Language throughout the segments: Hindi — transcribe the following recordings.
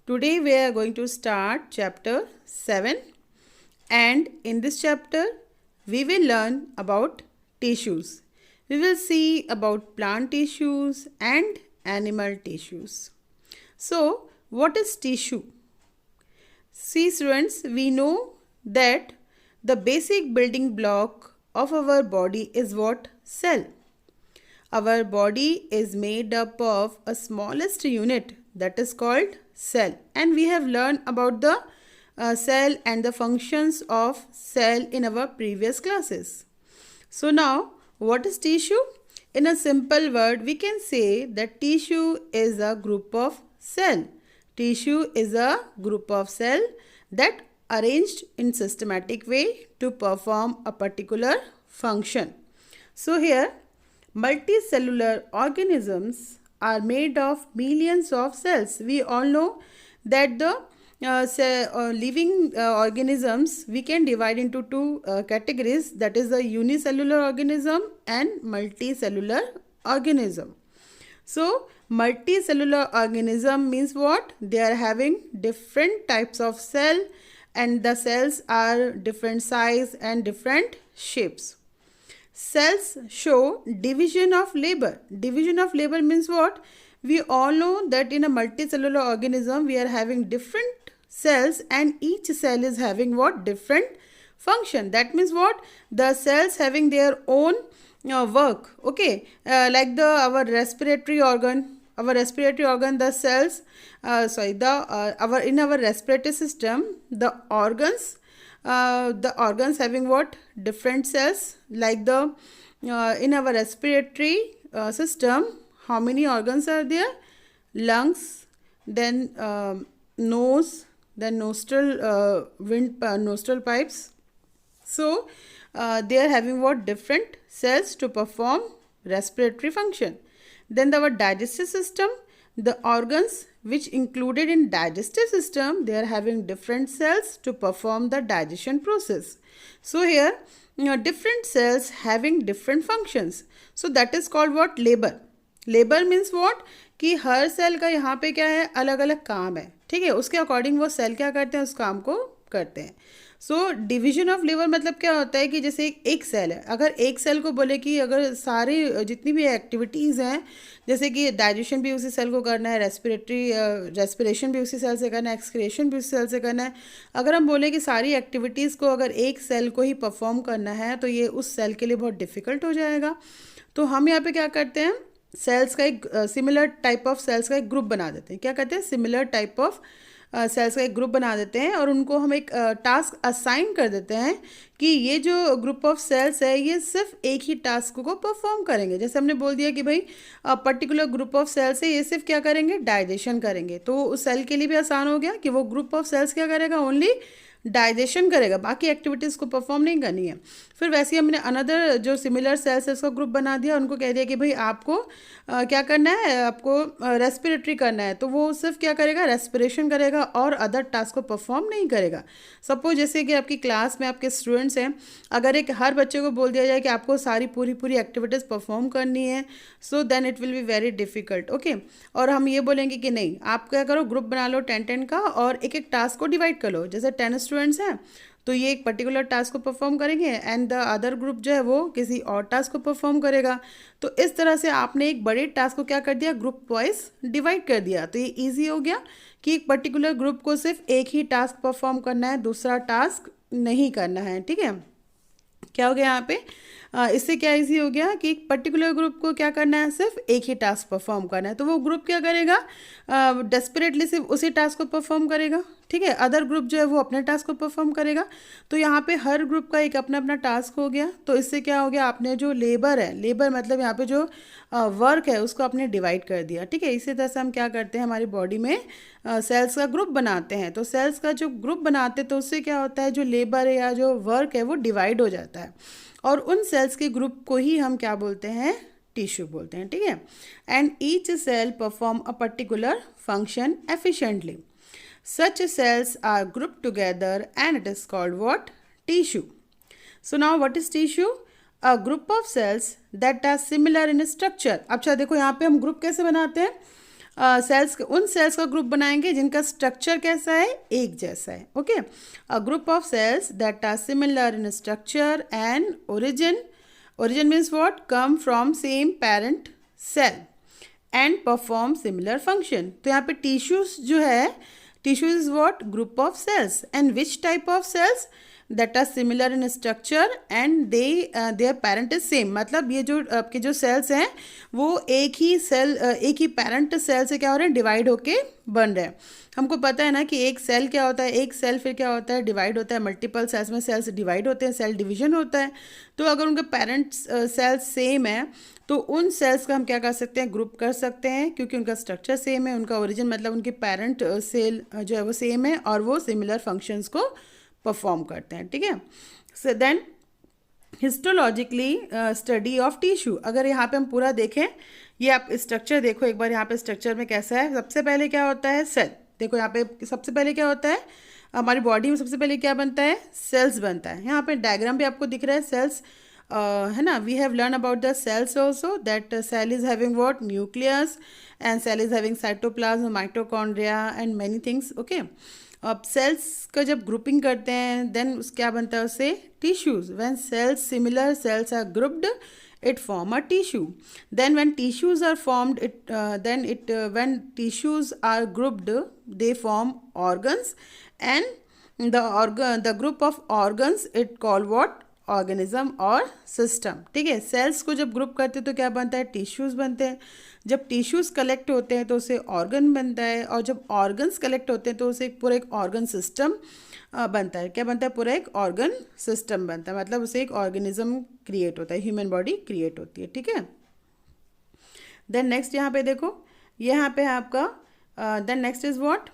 Today we are going to start chapter 7, and in this chapter we will learn about tissues. We will see about plant tissues and animal tissues. So, what is tissue? See students, we know that the basic building block of our body is what? Cell. Our body is made up of a smallest unit that is called cell, and we have learned about the cell and the functions of cell in our previous classes. So now, what is tissue? In a simple word, we can say that tissue is a group of cell. Tissue is a group of cell that arranged in systematic way to perform a particular function. So here, multicellular organisms are made of millions of cells. We all know that the living organisms we can divide into two categories, that is the unicellular organism and multicellular organism. So multicellular organism means what? They are having different types of cell, and the cells are different size and different shapes. Cells show division of labor. Division of labor means what? We all know that in a multicellular organism we are having different cells, and each cell is having what? Different function. That means what? The cells having their own work. Okay, like our respiratory organ. The cells. In our respiratory system, the organs having what? Different cells. Like in our respiratory system, how many organs are there? Lungs, then nose, then nostril, nostril pipes. So they are having what? Different cells to perform respiratory function. Then our digestive system, the organs which included in digestive system, they are having different cells to perform the digestion process. So here different cells having different functions. So that is called what? Labor. Labour means what कि हर सेल का यहाँ पे क्या है? अलग अलग काम है. ठीक है, उसके अकॉर्डिंग वो सेल क्या करते हैं? उस काम को करते हैं. सो डिवीजन ऑफ लेबर मतलब क्या होता है कि जैसे एक सेल है, अगर एक सेल को बोले कि अगर सारी जितनी भी एक्टिविटीज़ हैं, जैसे कि डाइजेशन भी उसी सेल को करना है, रेस्पिरेशन भी उसी सेल से करना है, एक्सक्रेशन भी उसी सेल से करना है. अगर हम बोले कि सारी एक्टिविटीज़ को अगर एक सेल को ही परफॉर्म करना है तो ये उस सेल के लिए बहुत डिफ़िकल्ट हो जाएगा. तो हम यहाँ पे क्या करते हैं? सेल्स का एक सिमिलर टाइप ऑफ सेल्स का एक ग्रुप बना देते हैं. क्या कहते हैं? सिमिलर टाइप ऑफ सेल्स का एक ग्रुप बना देते हैं, और उनको हम एक टास्क असाइन कर देते हैं कि ये जो ग्रुप ऑफ सेल्स है ये सिर्फ एक ही टास्क को परफॉर्म करेंगे. जैसे हमने बोल दिया कि भाई पर्टिकुलर ग्रुप ऑफ सेल्स है, ये सिर्फ क्या करेंगे? डाइजेशन करेंगे. तो उस सेल के लिए भी आसान हो गया कि वो ग्रुप ऑफ सेल्स क्या करेगा? ओनली डाइजेशन करेगा, बाकी एक्टिविटीज़ को परफॉर्म नहीं करनी है. फिर वैसे ही हमने अनदर जो सिमिलर सेल्स है उसका ग्रुप बना दिया, उनको कह दिया कि भाई आपको क्या करना है? आपको रेस्पिरेटरी करना है, तो वो सिर्फ क्या करेगा? रेस्पिरेशन करेगा और अदर टास्क को परफॉर्म नहीं करेगा. सपोज जैसे कि आपकी क्लास में आपके स्टूडेंट्स हैं, अगर एक हर बच्चे को बोल दिया जाए कि आपको सारी पूरी एक्टिविटीज़ परफॉर्म करनी है, so then it will be very difficult. Okay, और हम ये बोलेंगे कि नहीं, आप क्या करो? ग्रुप बना लो 10-10 का, और एक एक टास्क को डिवाइड कर लो. जैसे 10 स्टूडेंट्स हैं तो ये एक पर्टिकुलर टास्क को परफॉर्म करेंगे, एंड द अदर ग्रुप जो है वो किसी और टास्क को परफॉर्म करेगा. तो इस तरह से आपने एक बड़े टास्क को क्या कर दिया? ग्रुप वाइज डिवाइड कर दिया. तो ये इजी हो गया कि एक पर्टिकुलर ग्रुप को सिर्फ एक ही टास्क परफॉर्म करना है, दूसरा टास्क नहीं करना है. ठीक है, क्या हो गया यहाँ पे? इससे क्या इजी हो गया कि एक पर्टिकुलर ग्रुप को क्या करना है? सिर्फ एक ही टास्क परफॉर्म करना है. तो वो ग्रुप क्या करेगा? डेस्परेटली सिर्फ उसी टास्क को परफॉर्म करेगा. ठीक है, अदर ग्रुप जो है वो अपने टास्क को परफॉर्म करेगा. तो यहाँ पे हर ग्रुप का एक अपना अपना टास्क हो गया. तो इससे क्या हो गया? आपने जो लेबर है, लेबर मतलब यहाँ पे जो वर्क है उसको आपने डिवाइड कर दिया. ठीक है, इसी तरह से हम क्या करते हैं? हमारी बॉडी में सेल्स का ग्रुप बनाते हैं. तो सेल्स का जो ग्रुप बनाते हैं तो उससे क्या होता है? जो लेबर है या जो वर्क है वो डिवाइड हो जाता है, और उन सेल्स के ग्रुप को ही हम क्या बोलते हैं? टिश्यू बोलते हैं. ठीक है, and each cell perform a particular function efficiently. Such cells are grouped together and it is called what? Tissue. So now what is tissue? A group of cells that are similar in structure. अच्छा देखो यहाँ पे हम ग्रुप कैसे बनाते हैं? सेल्स, उन सेल्स का ग्रुप बनाएंगे जिनका स्ट्रक्चर कैसा है, एक जैसा है. Okay, a group of cells that are similar in structure and origin. Origin means what, come from same parent cell and perform similar function. तो यहाँ पे टिश्यूज जो है, tissues is what, group of cells. And which type of cells, that are similar in structure and their parent is same. मतलब ये जो आपके जो सेल्स हैं वो एक ही सेल, एक ही पेरेंट सेल से क्या हो रहे हैं, डिवाइड होके बन रहे हैं. हमको पता है ना कि एक सेल क्या होता है, एक सेल फिर क्या होता है, डिवाइड होता है. मल्टीपल सेल्स में सेल्स डिवाइड होते हैं, सेल डिवीजन होता है. तो अगर उनके पेरेंट सेल्स सेम है तो उन सेल्स का हम क्या कर सकते हैं, ग्रुप कर सकते हैं, क्योंकि उनका स्ट्रक्चर सेम है, उनका ओरिजिन मतलब उनके पेरेंट सेल जो है वो सेम है और वो सिमिलर फंक्शंस को परफॉर्म करते हैं. ठीक है. So then histologically study of tissue. अगर यहाँ पे हम पूरा देखें, ये आप स्ट्रक्चर देखो एक बार, यहाँ पे स्ट्रक्चर में कैसा है. सबसे पहले क्या होता है, सेल. देखो यहाँ पे सबसे पहले क्या होता है, हमारी बॉडी में सबसे पहले क्या बनता है, सेल्स बनता है. यहाँ पे डायग्राम भी आपको दिख रहा है, सेल्स है ना. We have learn about the cells also, that cell is having what, nucleus, and cell is having cytoplasm, mitochondria and many things. Okay, अब सेल्स का जब ग्रुपिंग करते हैं देन क्या बनता है उससे, tissues. When cells, similar cells are grouped, it form a tissue. Then when tissues are formed, when tissues are grouped, they form organs, and the group of organs it called what, organism और सिस्टम. ठीक है. सेल्स को जब ग्रुप करते हैं तो क्या बनता है, टिश्यूज बनते हैं. जब टिश्यूज कलेक्ट होते हैं तो उसे ऑर्गन बनता है, और जब ऑर्गन्स कलेक्ट होते हैं तो उसे पूरा एक ऑर्गन सिस्टम बनता है. क्या बनता है, पूरा एक ऑर्गन सिस्टम बनता है. मतलब उसे एक ऑर्गेनिज्म क्रिएट होता है, ह्यूमन बॉडी क्रिएट होती है. ठीक है. देन नेक्स्ट यहाँ पे देखो, यहाँ पे आपका then next is what,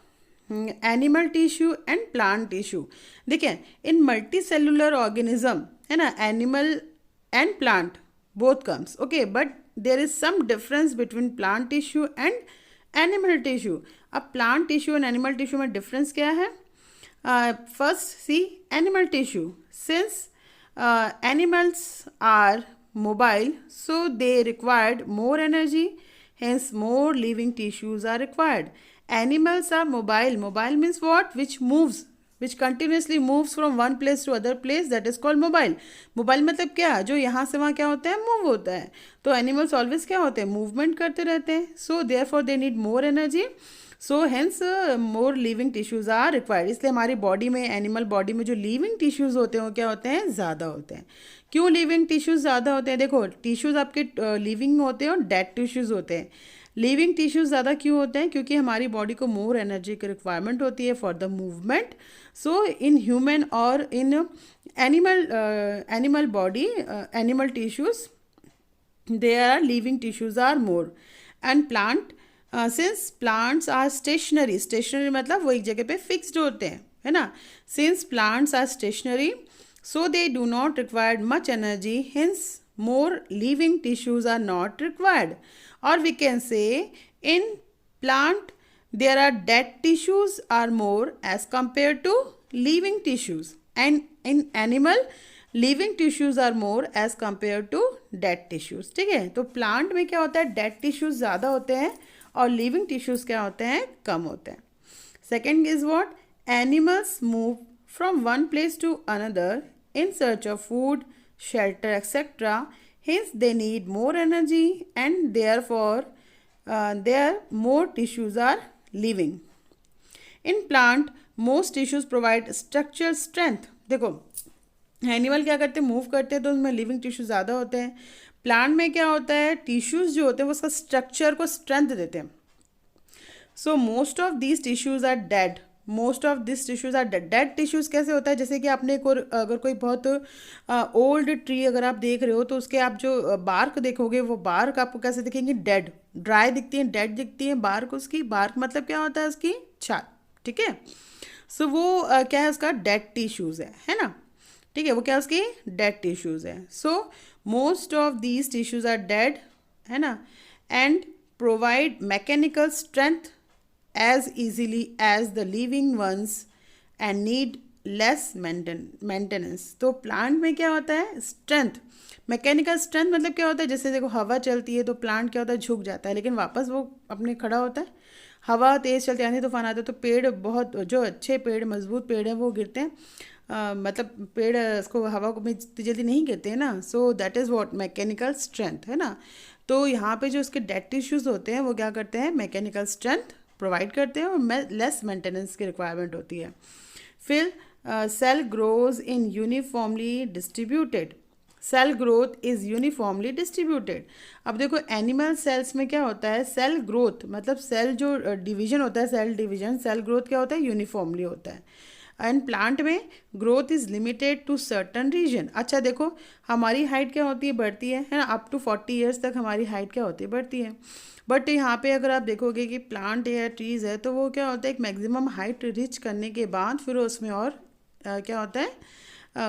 animal tissue and plant tissue. देखिए, इन मल्टी सेलुलर ऑर्गेनिज्म है ना, animal and plant both comes. Okay, but there is some difference between plant tissue and animal tissue. अब plant tissue and animal tissue में डिफरेंस क्या है. First see animal tissue. Since animals are mobile, so they required more energy, hence more living tissues are required. Animals are mobile. Mobile means what, which moves, which continuously moves from one place to other place, that is called mobile. Mobile मतलब क्या, जो यहाँ से वहाँ क्या होता है, मूव होता है. तो एनिमल्स ऑलवेज क्या होते हैं, मूवमेंट करते रहते हैं. So therefore they need more energy, so hence more living tissues are required. इसलिए हमारी बॉडी में, एनिमल बॉडी में जो लिविंग टिश्यूज होते हैं वो क्या होते हैं, ज़्यादा होते हैं. क्यों लिविंग टिश्यूज ज़्यादा होते हैं, देखो टिश्यूज आपके लिविंग होते हैं और डेड टिश्यूज होते हैं. लिविंग टिश्यूज ज़्यादा क्यों होते हैं, क्योंकि हमारी बॉडी को मोर एनर्जी की रिक्वायरमेंट होती है for the movement. So in human और in animal body, animal tissues, their living tissues are more. And plant, since plants are stationary, stationary मतलब वो एक जगह पे फिक्स्ड होते हैं, है ना. Since plants are stationary, so they do not require much energy, hence more living tissues are not required. Or we can say in plant there are dead tissues are more as compared to living tissues, and in animal living tissues are more as compared to dead tissues. ठीक है. तो प्लांट में क्या होता है, डेड टिश्यूज ज़्यादा होते हैं और लिविंग टिश्यूज क्या होते हैं, कम होते हैं. Second is what, animals move from one place to another in search of food, shelter, etc. Hence, they need more energy, and therefore, their more tissues are living. In plant, most tissues provide structural strength. देखो, एनिमल क्या करते हैं, मूव करते हैं तो उसमें लिविंग टिश्यू ज़्यादा होते हैं. प्लांट में क्या होता है, टिश्यूज जो होते हैं वो उसका स्ट्रक्चर को स्ट्रेंथ देते हैं. So most of these tissues are dead. Most of this tissues are dead tissues. कैसे होता है, जैसे कि आपने एक और अगर कोई बहुत ओल्ड ट्री अगर आप देख रहे हो तो उसके आप जो बार्क देखोगे वो बार्क आपको कैसे दिखेंगे, डेड, ड्राई दिखती है, डेड दिखती है बार्क. उसकी बार्क मतलब क्या होता है, उसकी छाल. ठीक है. सो वो क्या है, उसका डेड टिश्यूज है ना. ठीक है. वो क्या, उसकी डेड टिश्यूज है. So most of these tissues are dead, है ना, and provide mechanical strength as easily as the living ones and need less maintenance. तो प्लांट में क्या होता है, स्ट्रेंथ, मैकेनिकल स्ट्रेंथ मतलब क्या होता है, जैसे देखो हवा चलती है तो प्लांट क्या होता है, झुक जाता है, लेकिन वापस वो अपने खड़ा होता है। हवा तेज़ चलती है, आंधी तूफान आता है तो पेड़ बहुत, जो अच्छे पेड़ मजबूत पेड़ हैं वो गिरते हैं, मतलब पेड़ उसको हवा को में इतनी जल्दी नहीं गिरते हैं ना। So that is what mechanical strength है ना। तो यहाँ पे जो उसके डेड टिश्यूज़ होते हैं वो क्या करते हैं, मैकेनिकल स्ट्रेंथ प्रोवाइड करते हैं और लेस मेंटेनेंस की रिक्वायरमेंट होती है। फिर cell grows in uniformly distributed, cell growth is uniformly distributed. अब देखो एनिमल सेल्स में क्या होता है, सेल ग्रोथ मतलब सेल जो डिवीजन होता है, सेल डिवीजन, सेल ग्रोथ क्या होता है, यूनिफॉर्मली होता है। एंड प्लांट में growth is limited to certain region. अच्छा देखो हमारी हाइट क्या होती है, बढ़ती है ना, अप टू 40 ईयर्स तक हमारी हाइट क्या होती है, बढ़ती है। बट यहाँ पे अगर आप देखोगे कि प्लांट या ट्रीज़ है तो वो क्या होता है, एक मैक्सिमम हाइट रीच करने के बाद फिर उसमें और क्या होता है,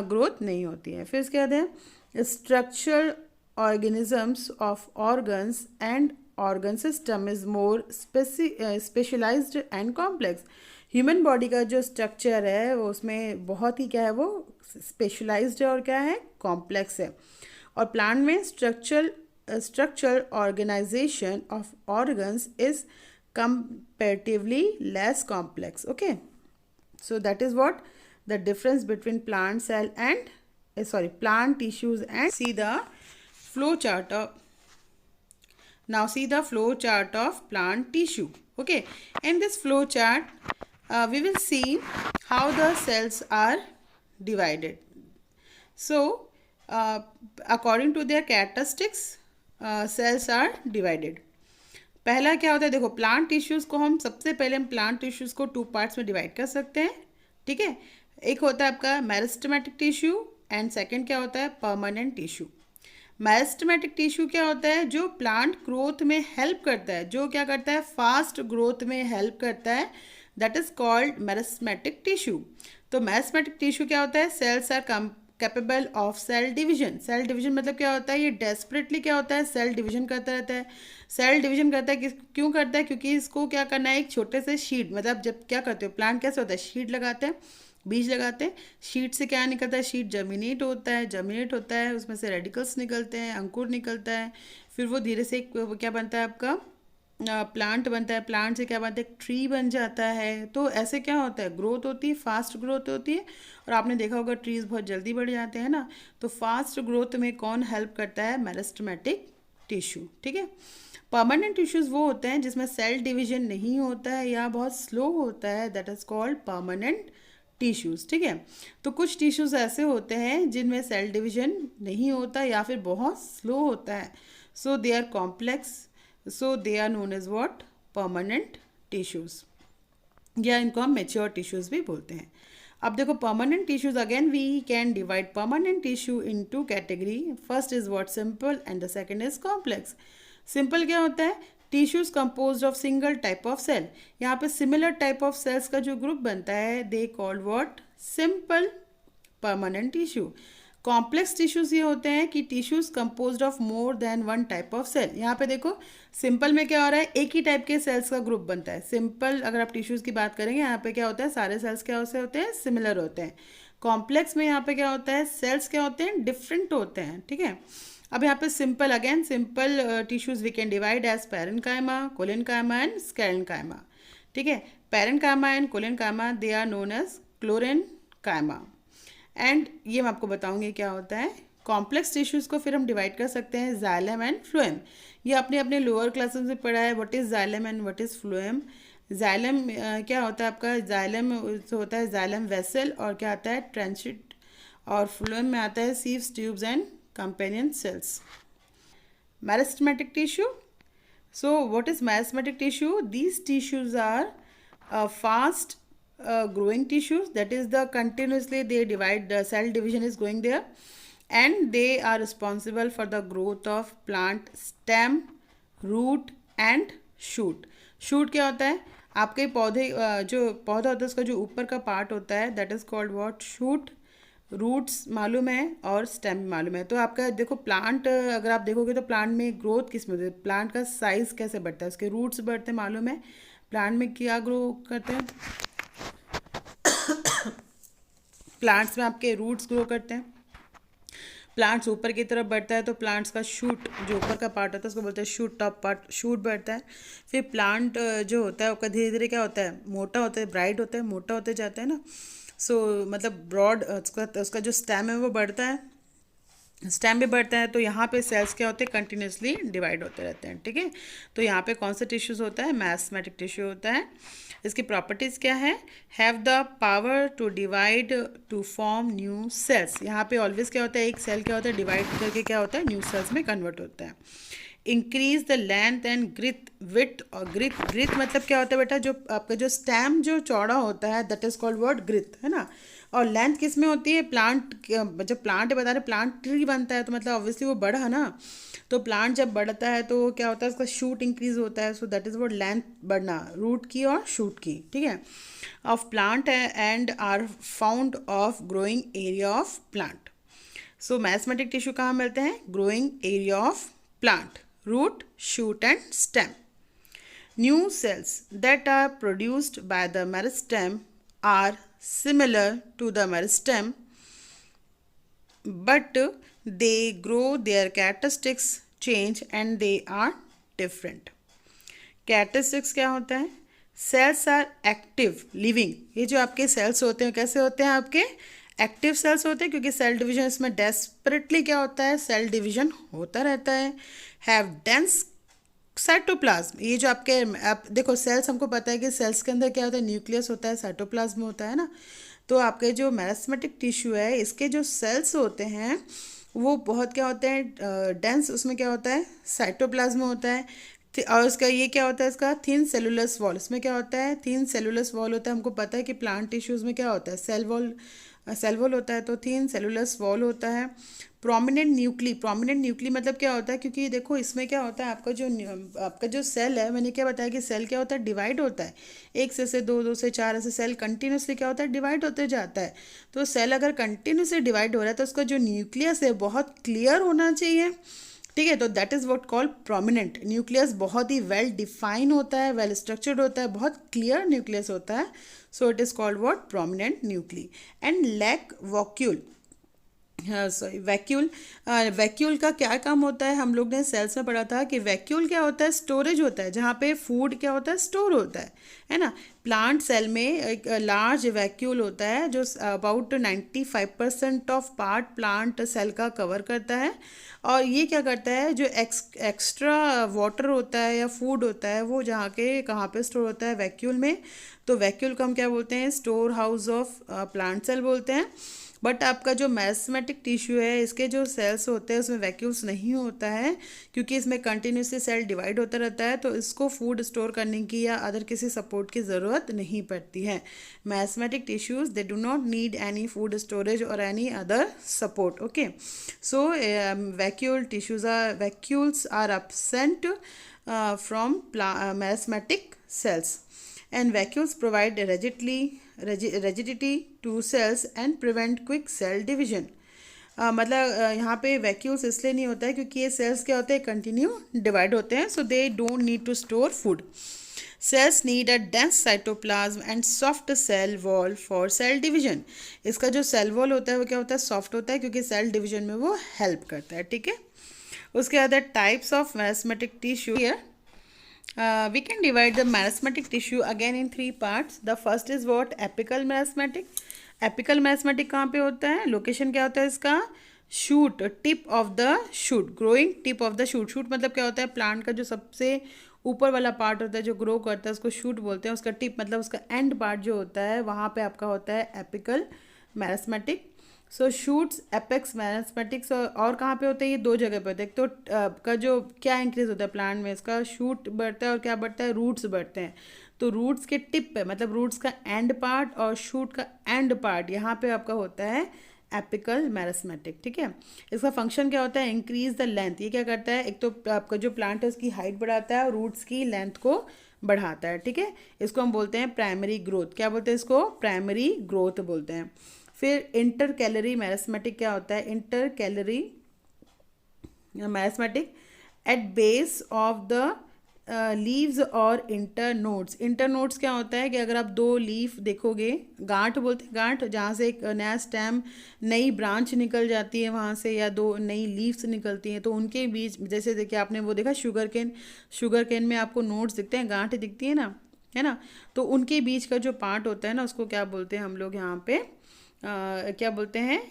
ग्रोथ नहीं होती है। फिर इसके बाद है structural organisms of organs and organ system is more specialised and complex. Human body का जो स्ट्रक्चर है वो उसमें बहुत ही क्या है, वो स्पेशलाइज्ड है और क्या है, कॉम्प्लेक्स है। और प्लांट में structural organization of organs is comparatively less complex. Okay, so that is what the difference between plant cell and plant tissues. And see the flow chart of, now see the flow chart of plant tissue. Okay, in this flow chart we will see how the cells are divided. So according to their characteristics cells are divided. पहला क्या होता है, देखो प्लांट टिश्यूज़ को हम सबसे पहले हम प्लांट टिश्यूज़ को 2 पार्ट्स में डिवाइड कर सकते हैं, ठीक है। एक होता है आपका मेरिस्टेमेटिक टिश्यू एंड सेकंड क्या होता है, परमानेंट टिश्यू। मेरिस्टेमेटिक टिश्यू क्या होता है, जो प्लांट ग्रोथ में हेल्प करता है, जो क्या करता है, फास्ट ग्रोथ में हेल्प करता है, that is called meristematic tissue. तो मेरिस्टेमेटिक टिश्यू क्या होता है, cells are capable of cell division. Cell division मतलब क्या होता है, ये डेस्परेटली क्या होता है, सेल डिवीजन करता रहता है। सेल डिवीजन करता है क्यों करता है, क्योंकि इसको क्या करना है, एक छोटे से शीट, मतलब जब क्या करते हो प्लांट कैसे होता है, शीट लगाते हैं, बीज लगाते हैं, शीट से क्या निकलता है, शीट जर्मिनेट होता है, उसमें से रेडिकल्स निकलते हैं, अंकुर निकलता है, फिर वो धीरे से क्या बनता है आपका, प्लांट बनता है, प्लांट से क्या बनता है, ट्री बन जाता है। तो ऐसे क्या होता है, ग्रोथ होती है, फास्ट ग्रोथ होती है। और आपने देखा होगा ट्रीज़ बहुत जल्दी बढ़ जाते हैं ना। तो फास्ट ग्रोथ में कौन हेल्प करता है, मेरिस्टेमेटिक टिश्यू, ठीक है। परमानेंट टिश्यूज़ वो होते हैं जिसमें सेल डिवीजन नहीं होता है या बहुत स्लो होता है, that is called permanent tissues, ठीक है। तो कुछ टिश्यूज़ ऐसे होते हैं जिनमें सेल डिवीजन नहीं होता या फिर बहुत स्लो होता है, so they are complex, so they are known as what, permanent tissues, या इनको हम मेच्योर टिश्यूज़ भी बोलते हैं। अब देखो permanent tissues, again we can divide permanent tissue in 2 category. First is what, simple, and the second is complex. Simple क्या होता है, tissues composed of single type of cell. यहाँ पे सिमिलर टाइप ऑफ सेल्स का जो ग्रुप बनता है, they called what, simple permanent tissue. Complex tissues ये होते हैं कि tissues composed of more than 1 type of cell. यहाँ पे देखो सिंपल में क्या हो रहा है, एक ही टाइप के सेल्स का ग्रुप बनता है। सिंपल अगर आप टिश्यूज की बात करेंगे, यहाँ पे क्या होता है, सारे सेल्स क्या होते हैं, सिमिलर होते हैं। कॉम्प्लेक्स में यहाँ पे क्या होता है, सेल्स क्या होते हैं, डिफरेंट होते हैं, ठीक है। अब यहाँ पे simple, again simple tissues we can divide as parenchyma, collenchyma and sclerenchyma, ठीक है। Parenchyma and collenchyma they are known as chlorenchyma. And ये मैं आपको बताऊंगी क्या होता है। कॉम्प्लेक्स टिश्यूज़ को फिर हम डिवाइड कर सकते हैं जाइलम एंड फ्लोएम। ये अपने अपने लोअर क्लासेस में पढ़ा है, what is xylem and what is phloem. Xylem क्या होता है आपका, जाइलम होता है जाइलम वेसल और क्या आता है, ट्रांसिट, और फ्लोएम में आता है sieves, tubes and companion cells. Meristematic tissue, so what is meristematic tissue, these tissues are fast growing tissues, that is the continuously they divide, the cell division is going there, and they are responsible for the growth of plant stem, root and shoot. shoot क्या होता है, आपके पौधे जो पौधा होता है उसका जो ऊपर का पार्ट होता है, that is called what, shoot। Roots मालूम है और स्टेम मालूम है। तो आपका देखो प्लांट अगर आप देखोगे तो प्लांट में ग्रोथ किस में होती है, प्लांट का साइज़ कैसे बढ़ता है, उसके रूट्स बढ़ते हैं मालूम है। प्लांट में क्या ग्रो करते हैं, प्लांट्स में आपके रूट्स ग्रो करते हैं, प्लांट्स ऊपर की तरफ बढ़ता है तो प्लांट्स का शूट जो ऊपर का पार्ट होता है उसको बोलते हैं शूट, टॉप पार्ट शूट बढ़ता है। फिर प्लांट जो होता है उसका धीरे धीरे क्या होता है, मोटा होता है, ब्राइट होता है, मोटा होते जाता है ना। सो मतलब ब्रॉड उसका उसका जो स्टेम है वो बढ़ता है, स्टेम भी बढ़ता है। तो यहाँ पे सेल्स क्या होते हैं, कंटिन्यूसली डिवाइड होते रहते हैं, ठीक है। तो यहाँ पे कौन सा टिश्यूज होता है, मैस्मेटिक टिश्यू होता है। इसकी प्रॉपर्टीज़ क्या है, have the power to divide to form new cells. यहाँ पे ऑलवेज क्या होता है, एक सेल क्या होता है डिवाइड करके क्या होता है न्यू सेल्स में कन्वर्ट होता है। Increase the length and girth with, और ग्रिथ ग्रिथ मतलब क्या होता है बेटा, जो आपका जो स्टेम जो चौड़ा होता है दैट इज कॉल्ड वर्ड ग्रिथ, है ना। और लेंथ किस में होती है, प्लांट जब प्लांट बता रहे प्लांट ट्री बनता है तो मतलब ऑब्वियसली वो बढ़ा ना। तो प्लांट जब बढ़ता है तो क्या होता है, उसका शूट इंक्रीज होता है। So that is word length बढ़ना, रूट की और शूट की, ठीक है। Of plant and are found of growing area of plant. So meristematic tissue कहाँ मिलते हैं, growing area of plant, root, shoot and stem. New cells that are produced by the meristem are similar to the meristem, but they grow, their characteristics change and they are different. Characteristics क्या होता है, cells are active living। ये जो आपके cells होते हैं कैसे होते हैं, आपके एक्टिव सेल्स होते हैं, क्योंकि सेल डिवीजन इसमें डेस्परेटली क्या होता है, सेल डिवीजन होता रहता है। हैव डेंस साइटोप्लाज्म, ये जो आपके आप देखो सेल्स, हमको पता है कि सेल्स के अंदर क्या होता है, न्यूक्लियस होता है, साइटोप्लाज्म होता है ना। तो आपके जो मैस्मेटिक टिश्यू है इसके जो सेल्स होते हैं वो बहुत क्या होते हैं, डेंस, उसमें क्या होता है साइटोप्लाज्म होता है। और उसका ये क्या होता है, इसका थिन सेलुलस वॉल, इसमें क्या होता है थिन सेलुलस वॉल होता है। हमको पता है कि प्लांट टिश्यूज़ में क्या होता है, सेल वॉल होता है, तो थिन सेलुलस वॉल होता है। प्रोमिनेंट न्यूक्ली मतलब क्या होता है, क्योंकि देखो इसमें क्या होता है, आपका जो सेल है, मैंने क्या बताया कि सेल क्या होता है डिवाइड होता है, एक से दो, दो से चार, ऐसे सेल कंटिन्यूसली क्या होता है डिवाइड होते जाता है। तो सेल अगर कंटिन्यूसली डिवाइड हो रहा है तो उसका जो न्यूक्लियस है बहुत क्लियर होना चाहिए, ठीक है। तो that is what called prominent nucleus, बहुत ही वेल डिफाइन होता है, वेल स्ट्रक्चर्ड होता है, बहुत क्लियर न्यूक्लियस होता है। So it is called what, prominent nuclei. And lack vacuole, sorry vacuole. Vacuole का क्या काम होता है, हम लोग ने सेल्स में पढ़ा था कि वैक्यूल क्या होता है, स्टोरेज होता है, जहाँ पे फूड क्या होता है स्टोर होता है ना। प्लांट सेल में एक लार्ज वैक्यूल होता है जो about 95% of part plant cell का कवर करता है। और ये क्या करता है, जो एक्स्ट्रा वाटर होता है या फूड होता है वो जहाँ के कहाँ पे स्टोर होता है, वैक्यूल में। तो वैक्यूल को हम क्या बोलते हैं, store house of plant cell बोलते हैं। बट आपका जो मैस्मेटिक टिश्यू है इसके जो सेल्स होते हैं उसमें वैक्यूल्स नहीं होता है, क्योंकि इसमें कंटिन्यूसली सेल डिवाइड होता रहता है, तो इसको फूड स्टोर करने की या अदर किसी सपोर्ट की ज़रूरत नहीं पड़ती है। Meristematic tissues they do not need any food storage और any other support, okay. So vacuoles are absent from meristematic cells, and vacuoles provide rigidity to cells and prevent quick cell division। मतलब यहाँ पे वैक्यूल्स इसलिए नहीं होता है क्योंकि ये सेल्स क्या होते हैं कंटिन्यू डिवाइड होते हैं, so they don't need to store food. Cells need a dense cytoplasm and soft cell wall for cell division. इसका जो सेल वॉल होता है वो क्या होता है, सॉफ्ट होता है, क्योंकि सेल डिवीजन में वो हेल्प करता है, ठीक है। उसके बाद types of meristematic tissue here. We can divide the meristematic tissue again in 3 parts. The first is what, apical meristematic। Apical meristematic कहाँ पे होता है, लोकेशन क्या होता है इसका, shoot, tip of the shoot, growing tip of the shoot. Shoot मतलब क्या होता है, प्लांट का जो सबसे ऊपर वाला पार्ट होता है जो ग्रो करता है उसको शूट बोलते हैं। उसका टिप मतलब उसका एंड पार्ट जो होता है वहाँ पे आपका होता है एपिकल मैस्मेटिक। सो शूट्स, एपेक्स मैस्मेटिक्स। और कहाँ पे होता है, ये 2 जगह पे होता है। एक तो का जो क्या इंक्रीज होता है प्लांट में, इसका शूट बढ़ता है और क्या बढ़ता है, रूट्स बढ़ते हैं। तो रूट्स के टिप पे मतलब रूट्स का एंड पार्ट और शूट का एंड पार्ट यहाँ पे आपका होता है एपिकल मैरिस्मेटिक, ठीक है। इसका फंक्शन क्या होता है, इंक्रीज द लेंथ। ये क्या करता है, एक तो आपका जो प्लांट है उसकी हाइट बढ़ाता है और रूट्स की लेंथ को बढ़ाता है, ठीक है। इसको हम बोलते हैं प्राइमरी ग्रोथ। क्या बोलते हैं इसको, प्राइमरी ग्रोथ बोलते हैं। फिर इंटर कैलोरी मैरिस्मेटिक क्या होता है, intercalary meristematic at base of the leaves और इंटरनोड्स। इंटरनोड्स क्या होता है कि अगर आप दो लीफ देखोगे, गांठ बोलते हैं, गांठ जहाँ से एक नया स्टेम, नई ब्रांच निकल जाती है वहाँ से, या दो नई लीव्स निकलती हैं, तो उनके बीच, जैसे देखिए आपने वो देखा शुगर केन, शुगर केन में आपको नोड्स दिखते हैं, गांठ दिखती है ना, है ना। तो उनके बीच का जो पार्ट होता है ना, उसको क्या बोलते हैं हम लोग यहाँ पे, क्या बोलते हैं,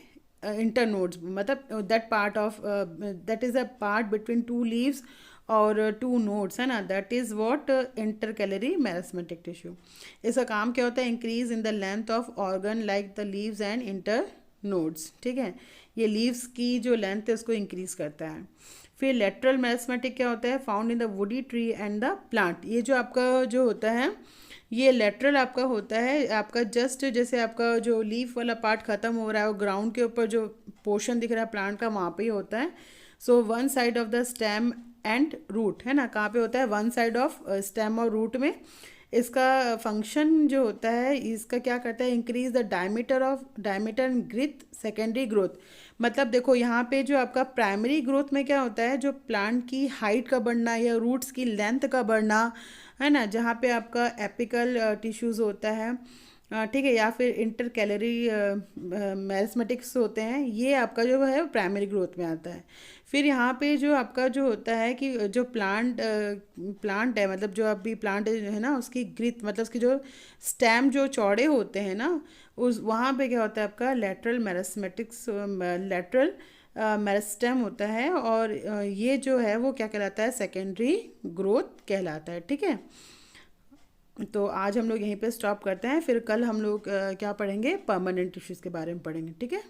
इंटरनोड्स। मतलब that part of, that is a part between two leaves और टू नोड्स, है ना, that is what intercalary meristematic tissue. इसका काम क्या होता है, increase in the length of organ like the leaves and inter nodes, ठीक है। ये लीव्स की जो लेंथ है उसको इंक्रीज करता है। फिर लेटरल मैरिस्मेटिक क्या होता है, found in the woody tree and the plant. ये जो आपका जो होता है, ये लेटरल आपका होता है, आपका जस्ट जैसे आपका जो लीफ वाला पार्ट खत्म हो रहा है और ग्राउंड के ऊपर जो पोर्शन दिख रहा है प्लांट का, वहाँ पे ही होता है। So one side of the stem and root, है ना, कहाँ पे होता है, वन साइड ऑफ स्टेम और रूट में। इसका फंक्शन जो होता है, इसका क्या करता है, increase the diameter and girth secondary growth. मतलब देखो यहाँ पे जो आपका प्राइमरी ग्रोथ में क्या होता है, जो प्लांट की हाइट का बढ़ना या रूट्स की लेंथ का बढ़ना, है ना, जहाँ पे आपका एपिकल टिश्यूज़ होता है, ठीक है, या फिर इंटर कैलरी मैरिस्मेटिक्स होते हैं, ये आपका जो है प्राइमरी ग्रोथ में आता है। फिर यहाँ पे जो आपका जो होता है कि जो प्लांट है, मतलब जो अभी प्लांट है ना, उसकी ग्रिथ मतलब उसकी जो स्टेम जो चौड़े होते हैं ना, उस वहाँ पे क्या होता है आपका लेटरल मैरिस्मेटिक्स, लेटरल मेरिस्टेम होता है, और ये जो है वो क्या कहलाता है, सेकेंडरी ग्रोथ कहलाता है, ठीक है। तो आज हम लोग यहीं पे स्टॉप करते हैं, फिर कल हम लोग क्या पढ़ेंगे, परमानेंट टिश्यूज़ के बारे में पढ़ेंगे, ठीक है।